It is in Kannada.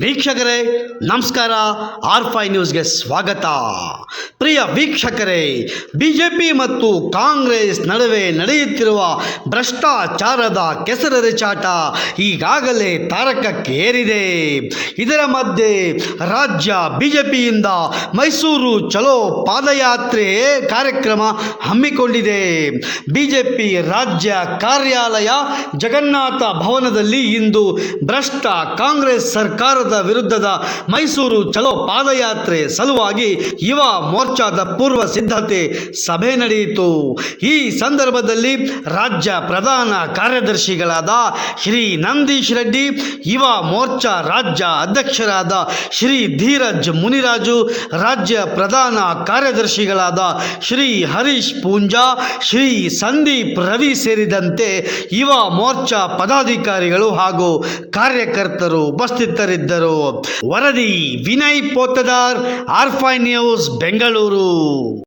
ವೀಕ್ಷಕರೇ ನಮಸ್ಕಾರ. ಆರ್5 ನ್ಯೂಸ್ಗೆ ಸ್ವಾಗತ. ಪ್ರಿಯ ವೀಕ್ಷಕರೇ, ಬಿಜೆಪಿ ಮತ್ತು ಕಾಂಗ್ರೆಸ್ ನಡುವೆ ನಡೆಯುತ್ತಿರುವ ಭ್ರಷ್ಟಾಚಾರದ ಕೆಸರೆರಚಾಟ ಈಗಾಗಲೇ ತಾರಕಕ್ಕೇರಿದೆ. ಇದರ ಮಧ್ಯೆ ರಾಜ್ಯ ಬಿಜೆಪಿಯಿಂದ ಮೈಸೂರು ಚಲೋ ಪಾದಯಾತ್ರೆ ಕಾರ್ಯಕ್ರಮ ಹಮ್ಮಿಕೊಂಡಿದೆ. ಬಿಜೆಪಿ ರಾಜ್ಯ ಕಾರ್ಯಾಲಯ ಜಗನ್ನಾಥ ಭವನದಲ್ಲಿ ಇಂದು ಭ್ರಷ್ಟ ಕಾಂಗ್ರೆಸ್ ಸರ್ಕಾರದ ವಿರುದ್ಧದ ಮೈಸೂರು ಚಲೋ ಪಾದಯಾತ್ರೆ ಸಲುವಾಗಿ ಯುವ ಮೋರ್ಚಾದ ಪೂರ್ವ ಸಿದ್ಧತೆ ಸಭೆ ನಡೆಯಿತು. ಈ ಸಂದರ್ಭದಲ್ಲಿ ರಾಜ್ಯ ಪ್ರಧಾನ ಕಾರ್ಯದರ್ಶಿಗಳಾದ ಶ್ರೀ ನಂದೀಶ್ ರೆಡ್ಡಿ, ಯುವ ಮೋರ್ಚಾ ರಾಜ್ಯ ಅಧ್ಯಕ್ಷರಾದ ಶ್ರೀ ಧೀರಜ್ ಮುನಿರಾಜು, ರಾಜ್ಯ ಪ್ರಧಾನ ಕಾರ್ಯದರ್ಶಿಗಳಾದ ಶ್ರೀ ಹರೀಶ್ ಪೂಂಜಾ, ಶ್ರೀ ಸಂದೀಪ್ ರವಿ ಸೇರಿದಂತೆ ಯುವ ಮೋರ್ಚಾ ಪದಾಧಿಕಾರಿಗಳು ಹಾಗೂ ಕಾರ್ಯಕರ್ತರು ಉಪಸ್ಥಿತರಿದ್ದರು. ವರದಿ ವಿನಯ್ ಪೋತದಾರ್, ಆರ್5 ನ್ಯೂಸ್, ಬೆಂಗಳೂರು.